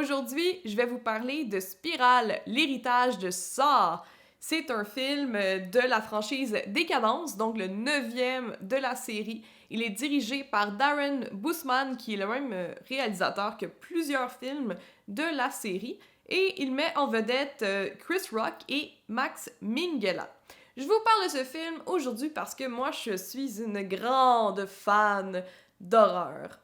Aujourd'hui, je vais vous parler de Spirale, l'héritage de Saw. C'est un film de la franchise Décadence, donc le 9e de la série. Il est dirigé par Darren Bousman, qui est le même réalisateur que plusieurs films de la série. Et il met en vedette Chris Rock et Max Minghella. Je vous parle de ce film aujourd'hui parce que moi, je suis une grande fan d'horreur.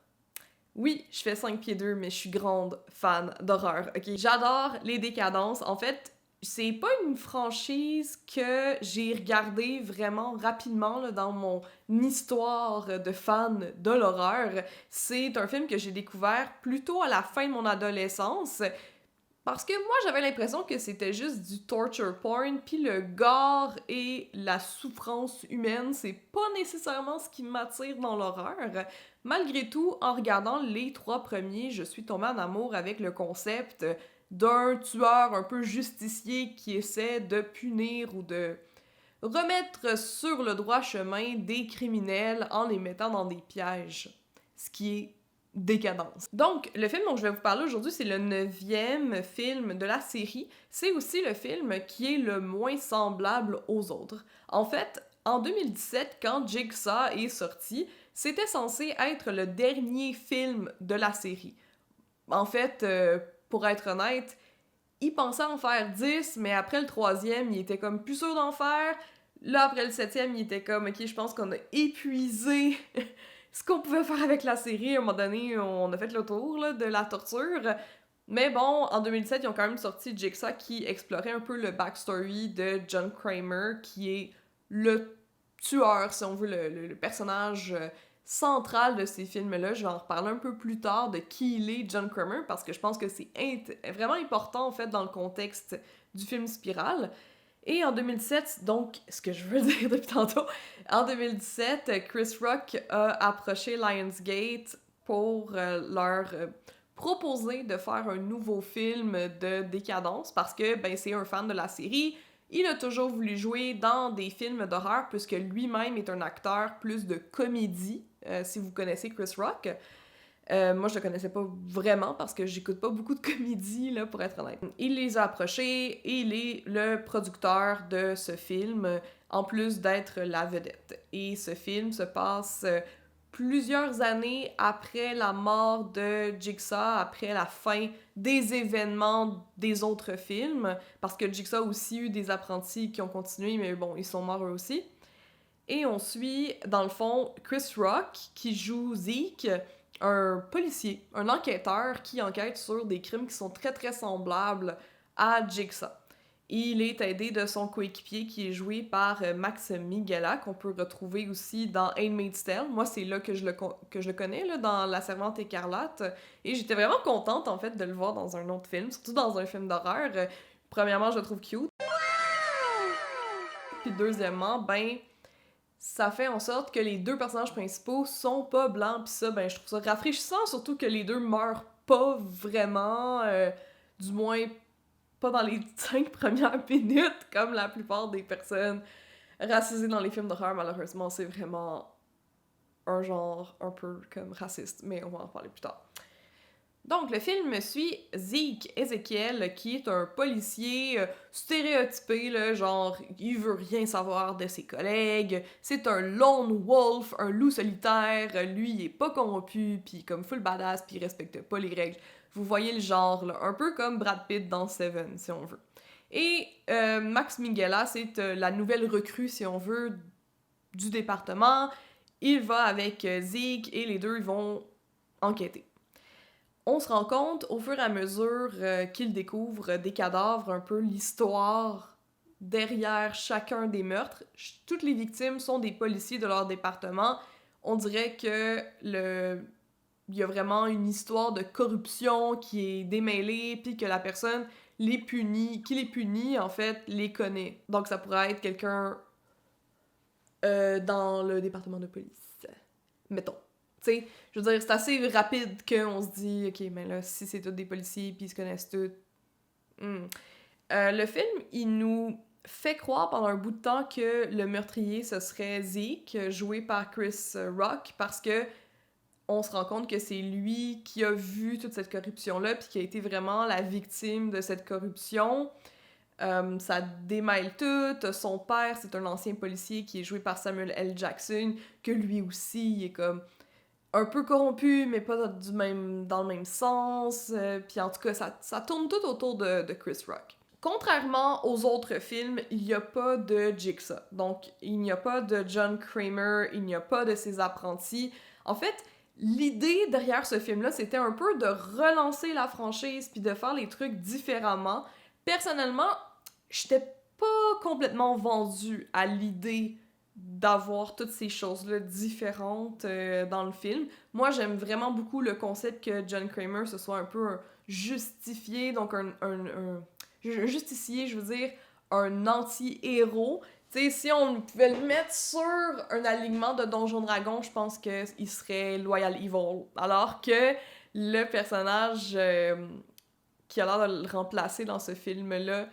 Oui, je fais 5 pieds 2, mais je suis grande fan d'horreur, ok? J'adore les décadences. En fait, c'est pas une franchise que j'ai regardée vraiment rapidement là, dans mon histoire de fan de l'horreur. C'est un film que j'ai découvert plutôt à la fin de mon adolescence. Parce que moi, j'avais l'impression que c'était juste du torture porn, puis le gore et la souffrance humaine, c'est pas nécessairement ce qui m'attire dans l'horreur. Malgré tout, en regardant les 3 premiers, je suis tombée en amour avec le concept d'un tueur un peu justicier qui essaie de punir ou de remettre sur le droit chemin des criminels en les mettant dans des pièges. Ce qui est Décadence. Donc, le film dont je vais vous parler aujourd'hui, c'est le 9e film de la série. C'est aussi le film qui est le moins semblable aux autres. En fait, en 2017, quand Jigsaw est sorti, c'était censé être le dernier film de la série. En fait, pour être honnête, il pensait en faire 10, mais après le 3e, il était comme plus sûr d'en faire. Là, après le 7e, il était comme, ok, je pense qu'on a épuisé ce qu'on pouvait faire avec la série. À un moment donné, on a fait le tour là, de la torture. Mais bon, en 2007, ils ont quand même sorti Jigsaw qui explorait un peu le backstory de John Kramer, qui est le tueur, si on veut, le personnage central de ces films-là. Je vais en reparler un peu plus tard de qui il est, John Kramer, parce que je pense que c'est vraiment important, en fait, dans le contexte du film Spirale. Et en 2017, donc, ce que je veux dire depuis tantôt, en 2017, Chris Rock a approché Lionsgate pour leur proposer de faire un nouveau film de décadence parce que ben, c'est un fan de la série. Il a toujours voulu jouer dans des films d'horreur puisque lui-même est un acteur plus de comédie, si vous connaissez Chris Rock. Moi, je le connaissais pas vraiment parce que j'écoute pas beaucoup de comédies, là, pour être honnête. Il les a approchés et il est le producteur de ce film, en plus d'être la vedette. Et ce film se passe plusieurs années après la mort de Jigsaw, après la fin des événements des autres films, parce que Jigsaw a aussi eu des apprentis qui ont continué, mais bon, ils sont morts eux aussi. Et on suit, dans le fond, Chris Rock, qui joue Zeke, un policier, un enquêteur qui enquête sur des crimes qui sont très très semblables à Jigsaw. Il est aidé de son coéquipier qui est joué par Max Minghella, qu'on peut retrouver aussi dans Handmaid's Tale. Moi, c'est là que je le connais, là, dans La Servante écarlate. Et j'étais vraiment contente, en fait, de le voir dans un autre film, surtout dans un film d'horreur. Premièrement, je le trouve cute. Puis deuxièmement, ben, ça fait en sorte que les 2 personnages principaux sont pas blancs, pis ça, ben, je trouve ça rafraîchissant, surtout que les 2 meurent pas vraiment, du moins pas dans les 5 premières minutes, comme la plupart des personnes racisées dans les films d'horreur, malheureusement, c'est vraiment un genre un peu comme raciste, mais on va en parler plus tard. Donc, le film suit Zeke Ezekiel, qui est un policier stéréotypé, là, genre, il veut rien savoir de ses collègues, c'est un lone wolf, un loup solitaire, lui, il est pas corrompu, pis comme full badass, pis il respecte pas les règles. Vous voyez le genre, là, un peu comme Brad Pitt dans Seven, si on veut. Et Max Minghella, c'est la nouvelle recrue, si on veut, du département. Il va avec Zeke, et les deux, ils vont enquêter. On se rend compte au fur et à mesure qu'il découvre des cadavres, un peu l'histoire derrière chacun des meurtres. Toutes les victimes sont des policiers de leur département. On dirait que il y a vraiment une histoire de corruption qui est démêlée, puis que la personne qui les punit, en fait, les connaît. Donc ça pourrait être quelqu'un dans le département de police, mettons. T'sais, je veux dire, c'est assez rapide qu'on se dit, ok, mais là, si c'est tous des policiers puis ils se connaissent tous. Le film, il nous fait croire pendant un bout de temps que le meurtrier, ce serait Zeke, joué par Chris Rock, parce que on se rend compte que c'est lui qui a vu toute cette corruption-là, puis qui a été vraiment la victime de cette corruption. Ça démêle tout. Son père, c'est un ancien policier qui est joué par Samuel L. Jackson, que lui aussi, il est comme un peu corrompu, mais pas dans le même sens. Puis en tout cas, ça tourne tout autour de Chris Rock. Contrairement aux autres films, il n'y a pas de Jigsaw. Donc, il n'y a pas de John Kramer, il n'y a pas de ses apprentis. En fait, l'idée derrière ce film-là, c'était un peu de relancer la franchise puis de faire les trucs différemment. Personnellement, j'étais pas complètement vendue à l'idée d'avoir toutes ces choses-là différentes dans le film. Moi, j'aime vraiment beaucoup le concept que John Kramer, ce soit un peu un justifié, donc un justicier, je veux dire, un anti-héros. Tu sais, si on pouvait le mettre sur un alignement de Donjon Dragon, je pense qu'il serait Loyal Evil. Alors que le personnage qui a l'air de le remplacer dans ce film-là,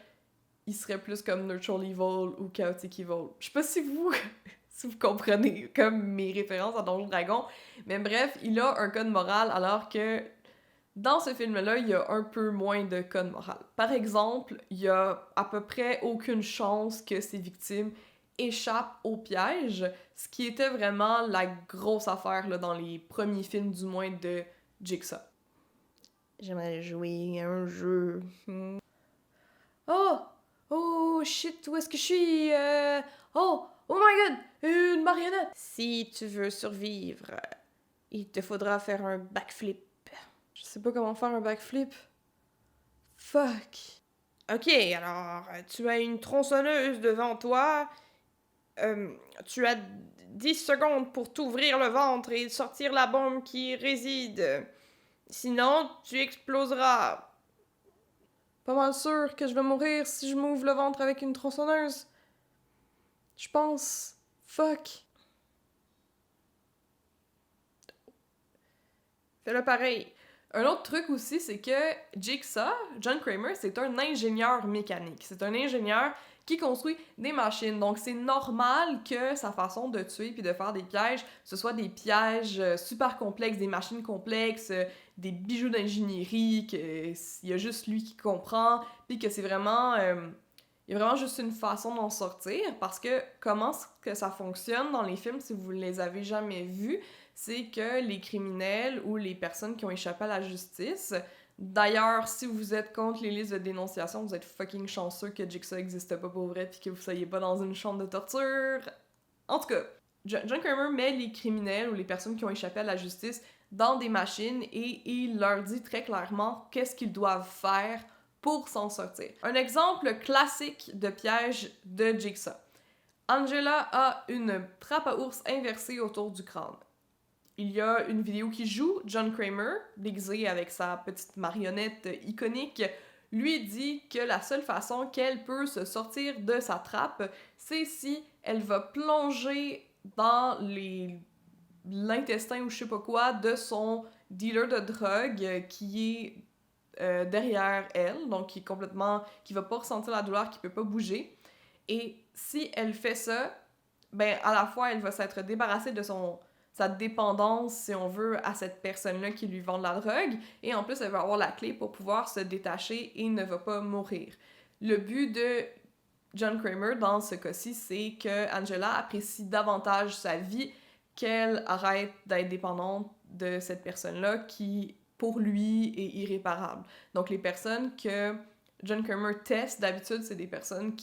il serait plus comme Neutral Evil ou Chaotic Evil. Je sais pas si vous, si vous comprenez comme mes références à Donjon Dragon, mais bref, il a un code moral alors que dans ce film-là, il y a un peu moins de code moral. Par exemple, il y a à peu près aucune chance que ses victimes échappent au piège, ce qui était vraiment la grosse affaire là, dans les premiers films du moins de Jigsaw. J'aimerais jouer à un jeu. Oh! Oh shit, où est-ce que je suis? Oh! Oh my god! Une marionnette! Si tu veux survivre, il te faudra faire un backflip. Je sais pas comment faire un backflip. Fuck. Ok, alors, tu as une tronçonneuse devant toi. Tu as 10 secondes pour t'ouvrir le ventre et sortir la bombe qui y réside. Sinon, tu exploseras. Pas mal sûr que je vais mourir si je m'ouvre le ventre avec une tronçonneuse. Je pense. Fuck. Fais-le pareil. Un autre truc aussi, c'est que Jigsaw, John Kramer, c'est un ingénieur mécanique. C'est un ingénieur qui construit des machines. Donc, c'est normal que sa façon de tuer puis de faire des pièges, ce soit des pièges super complexes, des machines complexes, des bijoux d'ingénierie, qu'il y a juste lui qui comprend, puis que c'est vraiment... il y a vraiment juste une façon d'en sortir, parce que comment que ça fonctionne dans les films, si vous les avez jamais vus, c'est que les criminels ou les personnes qui ont échappé à la justice, d'ailleurs, si vous êtes contre les listes de dénonciation, vous êtes fucking chanceux que Jigsaw n'existe pas pour vrai puis que vous soyez pas dans une chambre de torture. En tout cas, John Kramer met les criminels ou les personnes qui ont échappé à la justice dans des machines et il leur dit très clairement qu'est-ce qu'ils doivent faire pour s'en sortir. Un exemple classique de piège de Jigsaw. Angela a une trappe à ours inversée autour du crâne. Il y a une vidéo qui joue, John Kramer, déguisé avec sa petite marionnette iconique, lui dit que la seule façon qu'elle peut se sortir de sa trappe, c'est si elle va plonger dans l'intestin ou je sais pas quoi de son dealer de drogue qui est derrière elle, donc qui va pas ressentir la douleur, qui peut pas bouger. Et si elle fait ça, ben à la fois elle va s'être débarrassée de sa dépendance, si on veut, à cette personne-là qui lui vend de la drogue, et en plus, elle va avoir la clé pour pouvoir se détacher et ne va pas mourir. Le but de John Kramer, dans ce cas-ci, c'est que Angela apprécie davantage sa vie, qu'elle arrête d'être dépendante de cette personne-là qui, pour lui, est irréparable. Donc, les personnes que John Kramer teste, d'habitude, c'est des personnes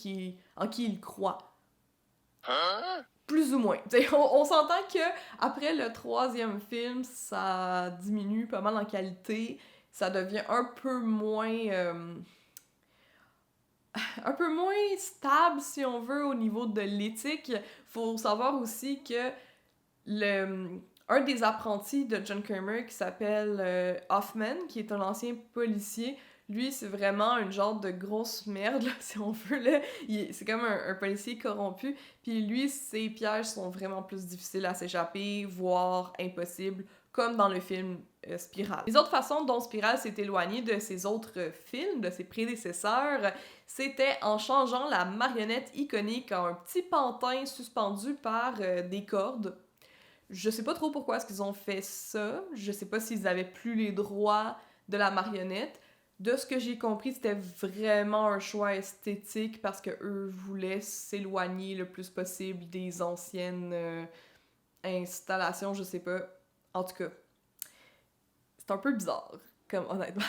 en qui il croit. Hein? Plus ou moins. On s'entend que après le 3e film, ça diminue pas mal en qualité. Ça devient un peu moins stable, si on veut, au niveau de l'éthique. Faut savoir aussi que un des apprentis de John Kramer, qui s'appelle Hoffman, qui est un ancien policier, lui, c'est vraiment une genre de grosse merde, là, si on veut. Là. C'est comme un policier corrompu. Puis lui, ses pièges sont vraiment plus difficiles à s'échapper, voire impossibles, comme dans le film Spiral. Les autres façons dont Spiral s'est éloigné de ses autres films, de ses prédécesseurs, c'était en changeant la marionnette iconique en un petit pantin suspendu par des cordes. Je sais pas trop pourquoi est-ce qu'ils ont fait ça. Je sais pas s'ils avaient plus les droits de la marionnette. De ce que j'ai compris, c'était vraiment un choix esthétique parce que eux voulaient s'éloigner le plus possible des anciennes installations, je sais pas. En tout cas, c'est un peu bizarre, comme honnêtement.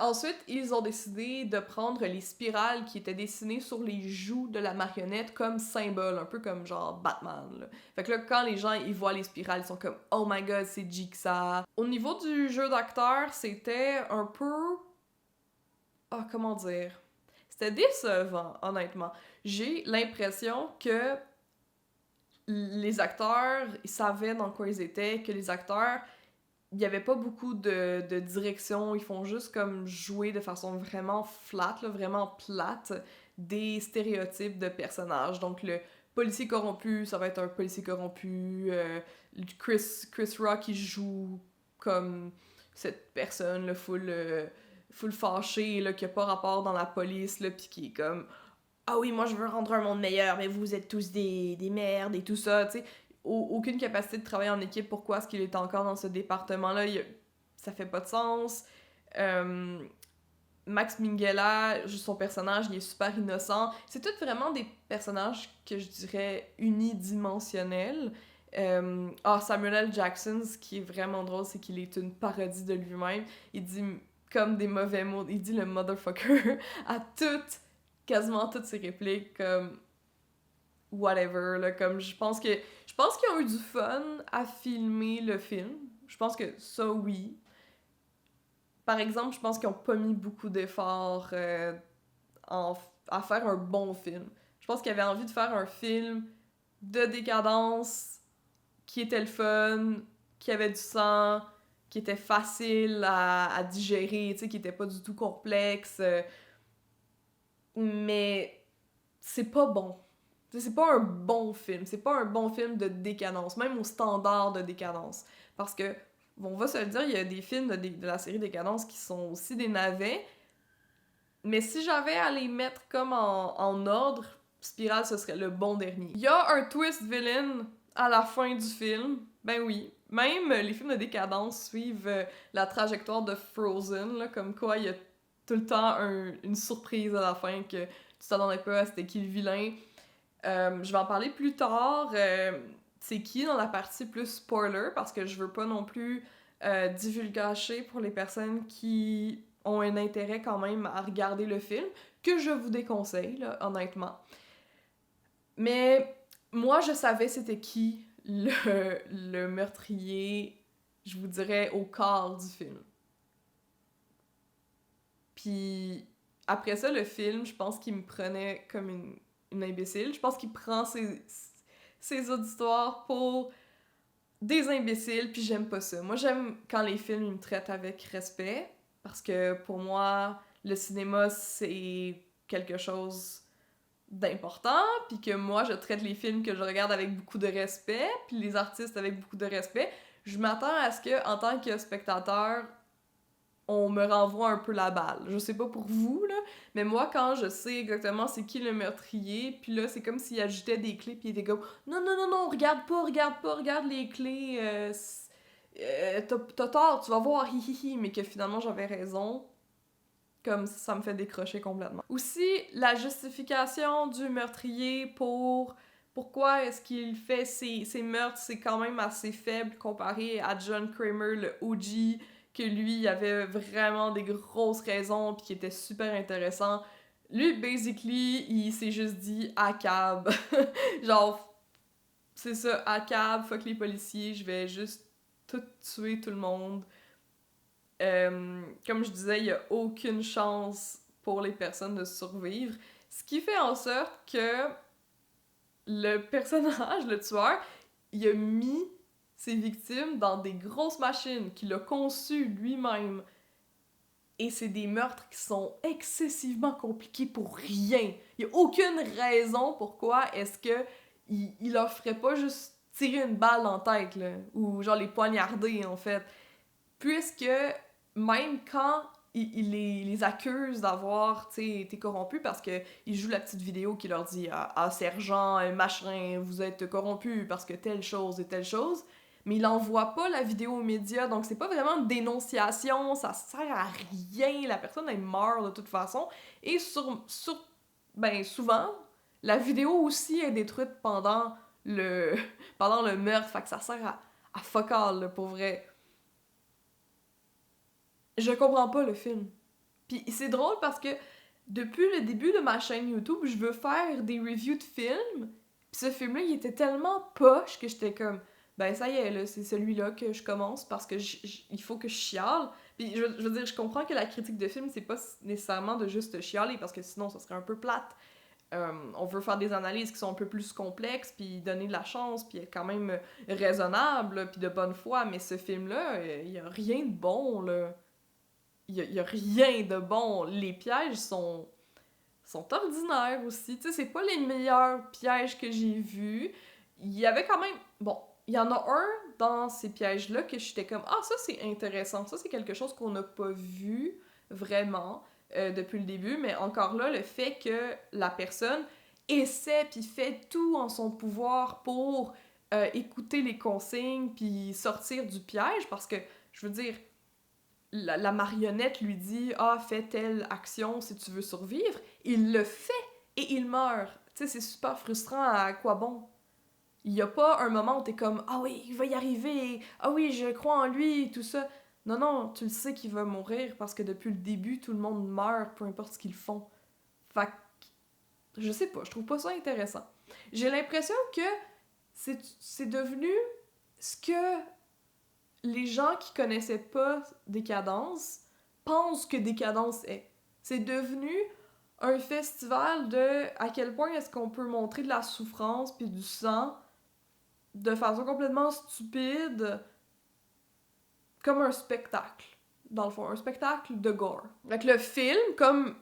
Ensuite, ils ont décidé de prendre les spirales qui étaient dessinées sur les joues de la marionnette comme symbole, un peu comme genre Batman, là. Fait que là, quand les gens ils voient les spirales, ils sont comme « Oh my god, c'est Jigsaw ». Au niveau du jeu d'acteur, c'était un peu... Ah, comment dire? C'était décevant, honnêtement. J'ai l'impression que les acteurs, ils savaient dans quoi ils étaient, que les acteurs il n'y avait pas beaucoup de direction, ils font juste comme jouer de façon vraiment flat, là, vraiment plate, des stéréotypes de personnages. Donc le policier corrompu, ça va être un policier corrompu, Chris Rock, il joue comme cette personne, là, full fâché, là, qui a pas rapport dans la police, là, pis qui est comme « Ah oui, moi je veux rendre un monde meilleur, mais vous êtes tous des merdes » et tout ça, tu sais. Aucune capacité de travailler en équipe, pourquoi est-ce qu'il est encore dans ce département-là, ça fait pas de sens. Max Minghella, son personnage, il est super innocent. C'est tout vraiment des personnages que je dirais unidimensionnels. Samuel L. Jackson, ce qui est vraiment drôle, c'est qu'il est une parodie de lui-même. Il dit comme des mauvais mots, il dit le motherfucker à quasiment toutes ses répliques, comme whatever, là, comme je pense qu'ils ont eu du fun à filmer le film. Je pense que ça, oui. Par exemple, je pense qu'ils ont pas mis beaucoup d'efforts à faire un bon film. Je pense qu'ils avaient envie de faire un film de décadence, qui était le fun, qui avait du sang, qui était facile à digérer, tu sais, qui était pas du tout complexe. Mais c'est pas bon. C'est pas un bon film. C'est pas un bon film de décadence, même au standard de décadence. Parce que, bon, on va se le dire, il y a des films de la série Décadence qui sont aussi des navets. Mais si j'avais à les mettre comme en ordre, Spiral, ce serait le bon dernier. Il y a un twist villain à la fin du film. Ben oui. Même les films de décadence suivent la trajectoire de Frozen, là, comme quoi il y a tout le temps une surprise à la fin que tu t'attendais pas à c'était qui le vilain. Je vais en parler plus tard. C'est qui dans la partie plus spoiler, parce que je veux pas non plus divulgacher pour les personnes qui ont un intérêt quand même à regarder le film, que je vous déconseille, là, honnêtement. Mais moi, je savais c'était qui le meurtrier, je vous dirais, au quart du film. Puis après ça, le film, je pense qu'il me prenait comme une imbécile. Je pense qu'il prend ses auditoires pour des imbéciles, puis j'aime pas ça. Moi, j'aime quand les films ils me traitent avec respect, parce que pour moi, le cinéma, c'est quelque chose d'important, puis que moi, je traite les films que je regarde avec beaucoup de respect, puis les artistes avec beaucoup de respect. Je m'attends à ce que, en tant que spectateur, on me renvoie un peu la balle. Je sais pas pour vous, là, mais moi, quand je sais exactement c'est qui le meurtrier, puis là, c'est comme s'il ajoutait des clés, puis il était comme « Non, non, non, non, regarde pas, regarde les clés, t'as tort, tu vas voir, hi hi hi », mais que finalement, j'avais raison, comme ça me fait décrocher complètement. Aussi, la justification du meurtrier pour pourquoi est-ce qu'il fait ses meurtres, c'est quand même assez faible comparé à John Kramer, le OG, que lui, il avait vraiment des grosses raisons puis qui était super intéressant. Lui, basically, il s'est juste dit « à cab ». Genre, c'est ça, à cab, fuck les policiers, je vais juste tout tuer tout le monde. Comme je disais, il y a aucune chance pour les personnes de survivre. Ce qui fait en sorte que le personnage, le tueur, il a mis ses victimes dans des grosses machines qu'il a conçues lui-même. Et c'est des meurtres qui sont excessivement compliqués pour rien. Il n'y a aucune raison pourquoi est-ce que il leur ferait pas juste tirer une balle en tête, là, ou genre les poignarder, en fait. Puisque même quand il les accuse d'avoir, tu sais, été corrompus parce que il joue la petite vidéo qui leur dit ah sergent, machin, vous êtes corrompus parce que telle chose et telle chose. Mais il envoie pas la vidéo aux médias, donc c'est pas vraiment une dénonciation, ça sert à rien, la personne elle meurt de toute façon. Et ben souvent, la vidéo aussi est détruite le, pendant le meurtre, fait que ça sert à fuck all, là, pour vrai. Je comprends pas le film. Puis c'est drôle parce que depuis le début de ma chaîne YouTube, je veux faire des reviews de films. Puis ce film-là, il était tellement poche que j'étais comme, ben ça y est, là, c'est celui-là que je commence parce que il faut que je chiale. Puis je veux dire, je comprends que la critique de film, c'est pas nécessairement de juste chialer parce que sinon, ça serait un peu plate. On veut faire des analyses qui sont un peu plus complexes, puis donner de la chance, puis être quand même raisonnable, puis de bonne foi. Mais ce film-là, il y a rien de bon, là. Il y a rien de bon. Les pièges sont ordinaires aussi. Tu sais, c'est pas les meilleurs pièges que j'ai vus. Il y avait quand même... Bon, il y en a un dans ces pièges-là que j'étais comme « Ah, ça, c'est intéressant. Ça, c'est quelque chose qu'on n'a pas vu vraiment depuis le début. » Mais encore là, le fait que la personne essaie puis fait tout en son pouvoir pour écouter les consignes puis sortir du piège parce que, je veux dire, la marionnette lui dit « Ah, fais telle action si tu veux survivre. » Il le fait et il meurt. Tu sais, c'est super frustrant. À quoi bon? Il y a pas un moment où t'es comme « Ah oui, il va y arriver. Ah oui, je crois en lui. » Tout ça. Non, non, tu le sais qu'il va mourir parce que depuis le début, tout le monde meurt, peu importe ce qu'ils font. Fait que, je sais pas, je trouve pas ça intéressant. J'ai l'impression que c'est devenu ce que les gens qui connaissaient pas Décadence pensent que Décadence est. C'est devenu un festival de à quel point est-ce qu'on peut montrer de la souffrance puis du sang de façon complètement stupide, comme un spectacle, dans le fond, un spectacle de gore. Donc le film, comme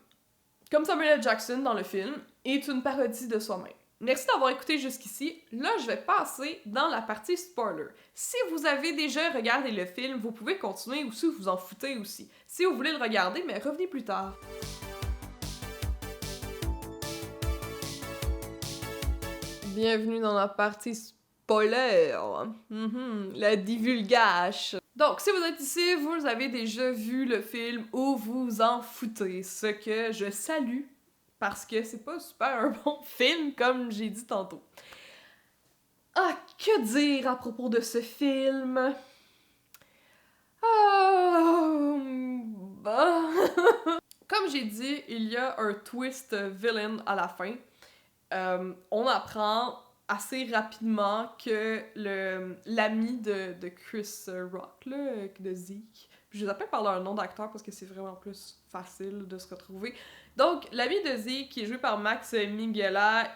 Samuel L. Jackson dans le film, est une parodie de soi-même. Merci d'avoir écouté jusqu'ici. Là, je vais passer dans la partie spoiler. Si vous avez déjà regardé le film, vous pouvez continuer ou si vous en foutez aussi. Si vous voulez le regarder, mais revenez plus tard. Bienvenue dans la partie spoiler. La divulgage. Donc, si vous êtes ici, vous avez déjà vu le film ou vous en foutez, ce que je salue parce que c'est pas super un bon film, comme j'ai dit tantôt. Ah, que dire à propos de ce film? Comme j'ai dit, il y a un twist villain à la fin. On apprend assez rapidement que l'ami de Chris Rock, là, de Zeke, je les appelle par leur nom d'acteur parce que c'est vraiment plus facile de se retrouver. Donc, l'ami de Zeke, qui est joué par Max Minghella,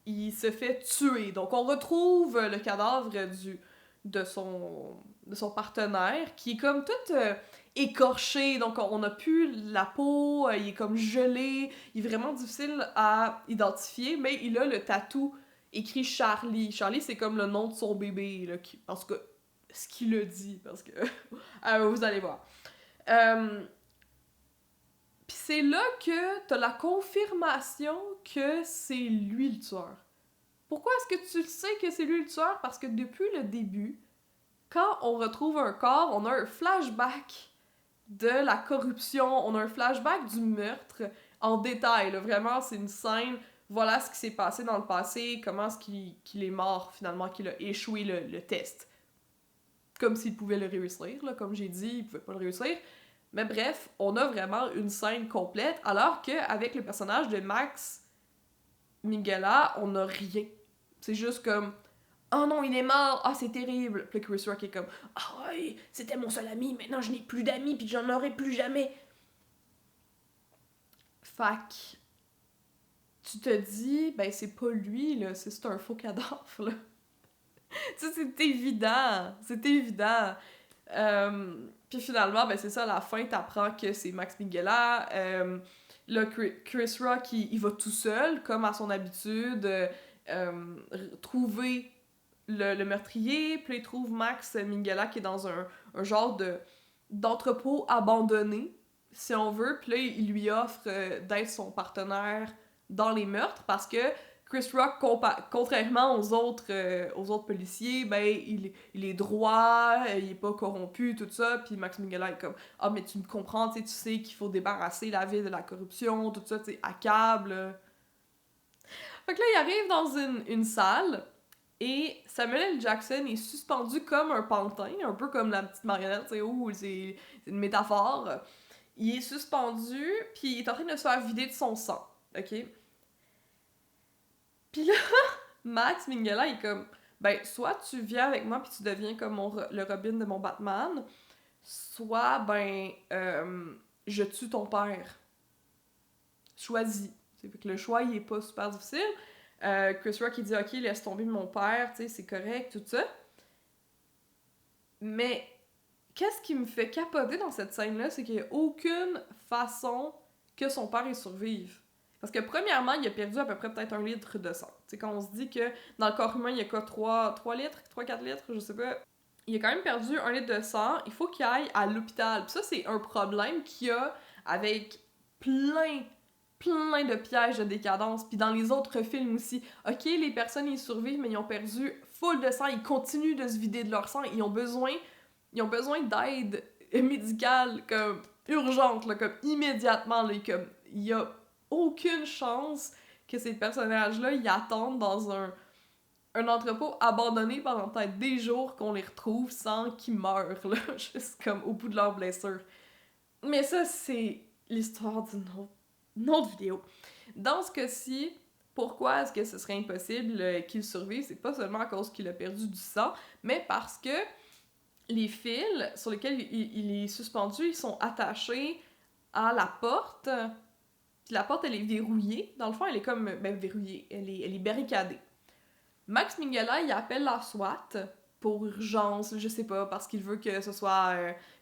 il se fait tuer. Donc, on retrouve le cadavre de son partenaire, qui est comme tout écorché, donc on a plus la peau, il est comme gelé, il est vraiment difficile à identifier, mais il a le tatou écrit Charlie. Charlie, c'est comme le nom de son bébé, là, en tout cas, ce qu'il a dit, parce que vous allez voir. Puis c'est là que t'as la confirmation que c'est lui le tueur. Pourquoi est-ce que tu sais que c'est lui le tueur? Parce que depuis le début, quand on retrouve un corps, on a un flashback de la corruption, on a un flashback du meurtre en détail. Là. Vraiment, c'est une scène, voilà ce qui s'est passé dans le passé, comment est-ce qu'il est mort finalement, qu'il a échoué le test. Comme s'il pouvait le réussir, là, comme j'ai dit, il pouvait pas le réussir. Mais bref, on a vraiment une scène complète, alors qu'avec le personnage de Max Minghella, on n'a rien. C'est juste comme « Oh non, il est mort! Ah, c'est terrible! » Puis Chris Rock est comme « Ah ouais, c'était mon seul ami, maintenant je n'ai plus d'amis, puis j'en aurai plus jamais! » Fac, tu te dis, ben c'est pas lui, là, c'est un faux cadavre, là. Tu sais, c'est évident, c'est évident. Puis finalement, ben c'est ça, à la fin, t'apprends que c'est Max Minghella. Là, Chris Rock, il va tout seul, comme à son habitude, trouver le meurtrier, puis il trouve Max Minghella qui est dans un genre d'entrepôt abandonné. si on veut, puis là, il lui offre d'être son partenaire dans les meurtres, parce que Chris Rock, contrairement aux autres policiers, ben, il est droit, il est pas corrompu, tout ça, puis Max Minghella est comme « Ah, mais tu me comprends, tu sais qu'il faut débarrasser la ville de la corruption, tout ça, tu sais, accable. » Fait que là, il arrive dans une salle, et Samuel L. Jackson est suspendu comme un pantin, un peu comme la petite marionnette, tu sais, c'est une métaphore. Il est suspendu, puis il est en train de se faire vider de son sang, ok? Puis là, Max Minghella est comme, ben, soit tu viens avec moi puis tu deviens comme le Robin de mon Batman, soit, ben, je tue ton père. Choisis. Fait que le choix, il est pas super difficile. Chris Rock, il dit, ok, laisse tomber mon père, tu sais, c'est correct, tout ça. Mais qu'est-ce qui me fait capoter dans cette scène-là, c'est qu'il n'y a aucune façon que son père y survive. Parce que premièrement, il a perdu à peu près peut-être 1 litre de sang. Tu sais, quand on se dit que dans le corps humain, il y a quoi, 3 litres, 4 litres, je sais pas. Il a quand même perdu 1 litre de sang, il faut qu'il aille à l'hôpital. Puis ça, c'est un problème qu'il y a avec plein de pièges de décadence. Puis dans les autres films aussi. Ok, les personnes, ils survivent, mais ils ont perdu full de sang, ils continuent de se vider de leur sang, ils ont besoin d'aide médicale, comme urgente, là, comme immédiatement, là, comme il y a aucune chance que ces personnages-là y attendent dans un entrepôt abandonné pendant peut-être des jours qu'on les retrouve sans qu'ils meurent, là, juste comme au bout de leur blessure. Mais ça, c'est l'histoire d'une autre vidéo. Dans ce cas-ci, pourquoi est-ce que ce serait impossible qu'il survive? C'est pas seulement à cause qu'il a perdu du sang, mais parce que les fils sur lesquels il est suspendu, ils sont attachés à la porte. Puis la porte, elle est verrouillée. Dans le fond, elle est comme... Ben, verrouillée. Elle est barricadée. Max Minghella, il appelle la SWAT pour urgence, je sais pas, parce qu'il veut que ce soit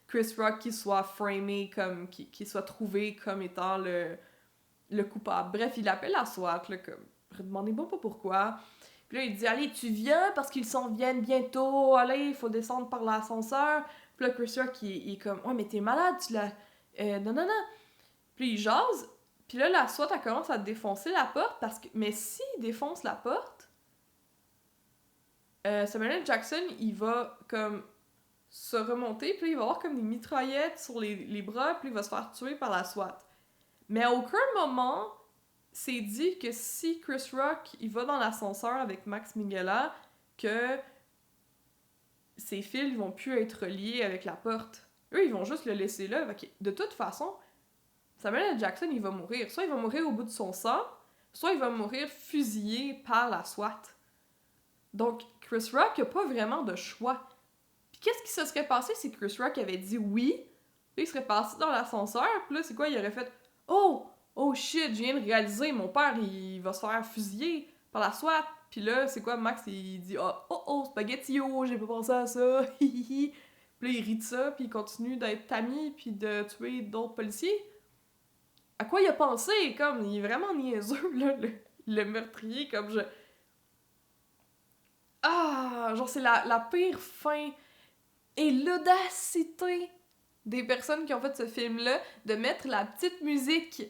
Chris Rock qui soit framé comme... qui soit trouvé comme étant le coupable. Bref, il appelle la SWAT, là, comme... Demandez-moi pas pourquoi. Puis là, il dit « Allez, tu viens parce qu'ils s'en viennent bientôt. Allez, il faut descendre par l'ascenseur. » Puis là, Chris Rock, il est comme « Ouais, mais t'es malade, tu l'as... non. » Puis il jase. Puis là, la SWAT, elle commence à défoncer la porte parce que... Mais s'il défonce la porte, Samuel L. Jackson, il va comme se remonter. Puis là, il va avoir comme des mitraillettes sur les bras. Puis il va se faire tuer par la SWAT. Mais à aucun moment... c'est dit que si Chris Rock il va dans l'ascenseur avec Max Minghella, que ses fils ils vont plus être reliés avec la porte. Eux, ils vont juste le laisser là. De toute façon, Samuel L. Jackson, il va mourir. Soit il va mourir au bout de son sang, soit il va mourir fusillé par la SWAT. Donc, Chris Rock n'a pas vraiment de choix. Puis qu'est-ce qui se serait passé si Chris Rock avait dit oui, puis il serait passé dans l'ascenseur, puis là, c'est quoi? Il aurait fait « Oh shit, je viens de réaliser, mon père, il va se faire fusiller par la SWAT. » Puis là, c'est quoi, Max, il dit « Oh, spaghetti-o, j'ai pas pensé à ça, hihihi. » Puis là, il rit de ça, puis il continue d'être ami, puis de tuer d'autres policiers. À quoi il a pensé? Comme, il est vraiment niaiseux, là, le meurtrier, comme je... Ah, genre, c'est la pire fin. Et l'audacité des personnes qui ont fait ce film-là, de mettre la petite musique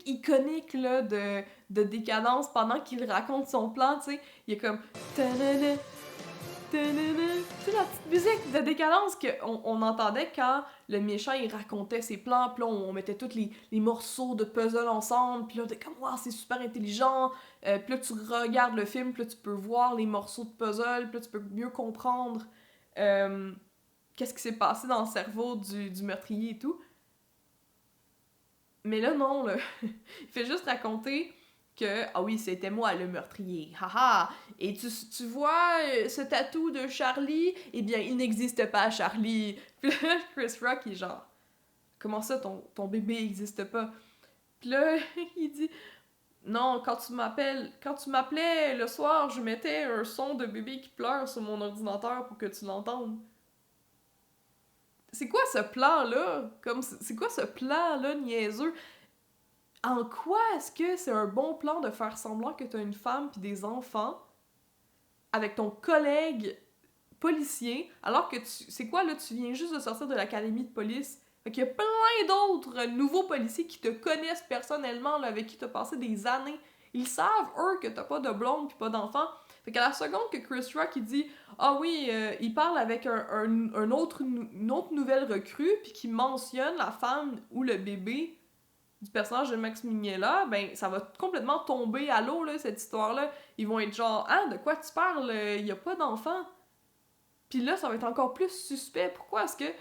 iconique là, de décadence pendant qu'il raconte son plan, tu sais. Il est comme... Ta-na-na, ta-na-na. Tu sais, la petite musique de décadence qu'on entendait quand le méchant, il racontait ses plans, puis là, on mettait tous les morceaux de puzzle ensemble, puis là, t'es comme, wow, c'est super intelligent. Puis là, tu regardes le film, puis là, tu peux voir les morceaux de puzzle, puis là, tu peux mieux comprendre... qu'est-ce qui s'est passé dans le cerveau du meurtrier et tout. Mais là, non, là. Il fait juste raconter que, ah oui, c'était moi le meurtrier, haha. Et tu vois ce tatou de Charlie? Eh bien, il n'existe pas, Charlie. Puis là, Chris Rock, il est genre, comment ça, ton bébé n'existe pas? Puis là, il dit, non, quand tu m'appelais le soir, je mettais un son de bébé qui pleure sur mon ordinateur pour que tu l'entendes. C'est quoi ce plan-là? C'est quoi ce plan-là niaiseux? En quoi est-ce que c'est un bon plan de faire semblant que t'as une femme pis des enfants avec ton collègue policier, alors que c'est quoi là? Tu viens juste de sortir de l'académie de police. Fait qu'il y a plein d'autres nouveaux policiers qui te connaissent personnellement, là, avec qui t'as passé des années. Ils savent, eux, que t'as pas de blonde pis pas d'enfant. Fait qu'à la seconde que Chris Rock, il dit « Ah oui, il parle avec une autre nouvelle recrue, puis qu'il mentionne la femme ou le bébé du personnage de Max Minghella, ben ça va complètement tomber à l'eau, là, cette histoire-là. Ils vont être genre « Ah, de quoi tu parles? Il y a pas d'enfant. » Puis là, ça va être encore plus suspect. Pourquoi est-ce que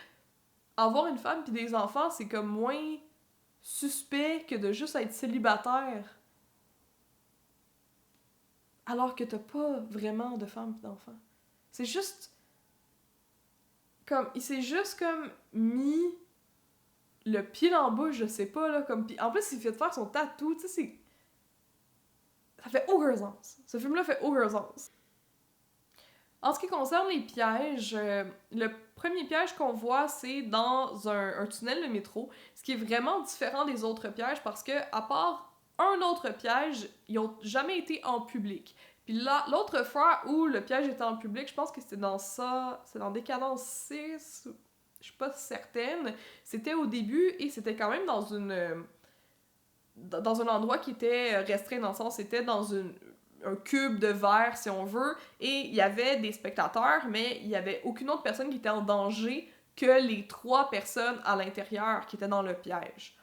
avoir une femme pis des enfants, c'est comme moins suspect que de juste être célibataire? Alors que t'as pas vraiment de femme pis d'enfants. C'est juste... comme... il s'est juste comme mis le pied dans la bouche, je sais pas, là, comme... Pis en plus, il fait de faire son tatou, tu sais, c'est... ça fait aucun sens. Ce film-là fait aucun sens. En ce qui concerne les pièges, le premier piège qu'on voit, c'est dans un tunnel de métro, ce qui est vraiment différent des autres pièges parce que, à part un autre piège, ils ont jamais été en public. Puis là, l'autre fois où le piège était en public, je pense que c'était dans ça, c'est dans Décadence 6, je suis pas certaine, c'était au début et c'était quand même dans un endroit qui était restreint, dans le sens, c'était dans un cube de verre, si on veut, et il y avait des spectateurs, mais il y avait aucune autre personne qui était en danger que les 3 personnes à l'intérieur qui étaient dans le piège.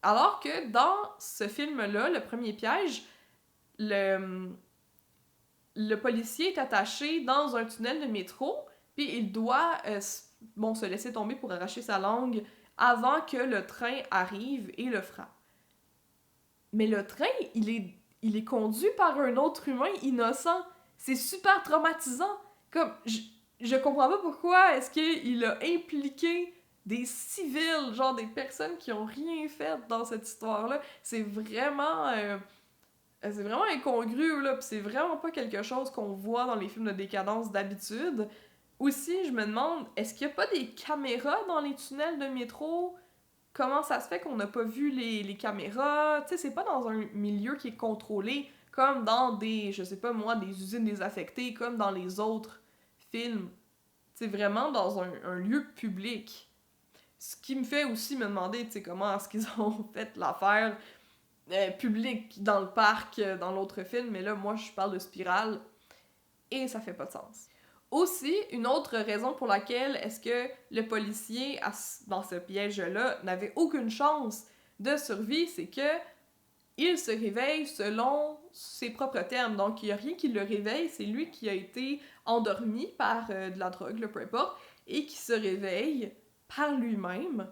Alors que dans ce film-là, le premier piège, le policier est attaché dans un tunnel de métro, puis il doit se laisser tomber pour arracher sa langue avant que le train arrive et le frappe. Mais le train, il est conduit par un autre humain innocent. C'est super traumatisant. Comme, je comprends pas pourquoi est-ce qu'il a impliqué des civils, genre des personnes qui ont rien fait dans cette histoire-là. C'est vraiment incongru, là, pis c'est vraiment pas quelque chose qu'on voit dans les films de décadence d'habitude. Aussi, je me demande, est-ce qu'il y a pas des caméras dans les tunnels de métro? Comment ça se fait qu'on n'a pas vu les caméras? Tu sais, c'est pas dans un milieu qui est contrôlé, comme dans des, je sais pas moi, des usines désaffectées, comme dans les autres films. C'est vraiment dans un lieu public. Ce qui me fait aussi me demander, tu sais, comment est-ce qu'ils ont fait l'affaire publique dans le parc, dans l'autre film, mais là, moi, je parle de Spirale, et ça fait pas de sens. Aussi, une autre raison pour laquelle est-ce que le policier, dans ce piège-là, n'avait aucune chance de survie, c'est que il se réveille selon ses propres termes. Donc, il n'y a rien qui le réveille, c'est lui qui a été endormi par de la drogue, peu importe, et qui se réveille par lui-même.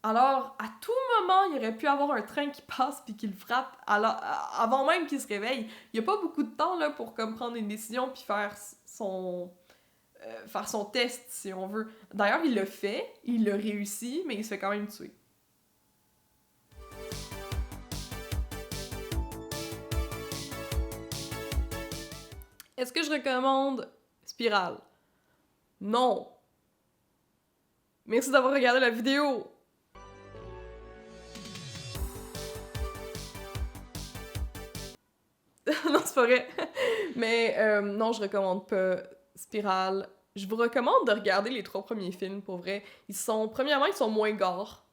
Alors, à tout moment, il aurait pu avoir un train qui passe puis qui le frappe avant même qu'il se réveille. Il n'y a pas beaucoup de temps là, pour comme, prendre une décision puis faire son test, si on veut. D'ailleurs, il le fait, il le réussit, mais il se fait quand même tuer. Est-ce que je recommande Spirale? Non. Merci d'avoir regardé la vidéo. Non, c'est pas vrai. Mais non, je recommande pas Spirale. Je vous recommande de regarder les 3 premiers films, pour vrai. Premièrement, ils sont moins gore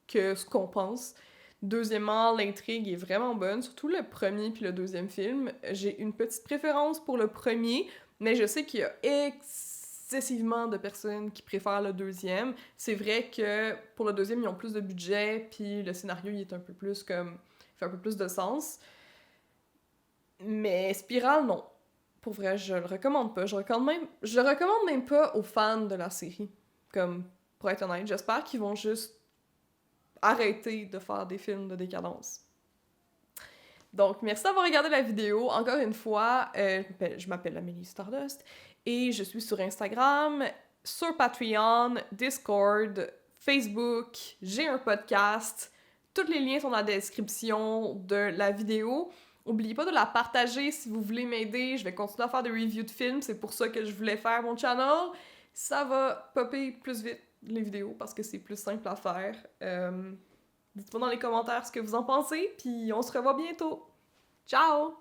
que ce qu'on pense. Deuxièmement, l'intrigue est vraiment bonne, surtout le premier puis le deuxième film. J'ai une petite préférence pour le premier, mais je sais qu'il y a excessivement de personnes qui préfèrent le deuxième. C'est vrai que pour le deuxième, ils ont plus de budget, puis le scénario, il est un peu plus comme... fait un peu plus de sens. Mais Spirale, non. Pour vrai, je le recommande pas. Je le recommande même pas aux fans de la série. Comme, pour être honnête, j'espère qu'ils vont juste arrêter de faire des films de décadence. Donc, merci d'avoir regardé la vidéo. Encore une fois, je m'appelle Amélie Stardust et je suis sur Instagram, sur Patreon, Discord, Facebook, j'ai un podcast. Tous les liens sont dans la description de la vidéo. N'oubliez pas de la partager si vous voulez m'aider. Je vais continuer à faire des reviews de films. C'est pour ça que je voulais faire mon channel. Ça va popper plus vite les vidéos parce que c'est plus simple à faire. Dites-moi dans les commentaires ce que vous en pensez. Puis on se revoit bientôt. Ciao!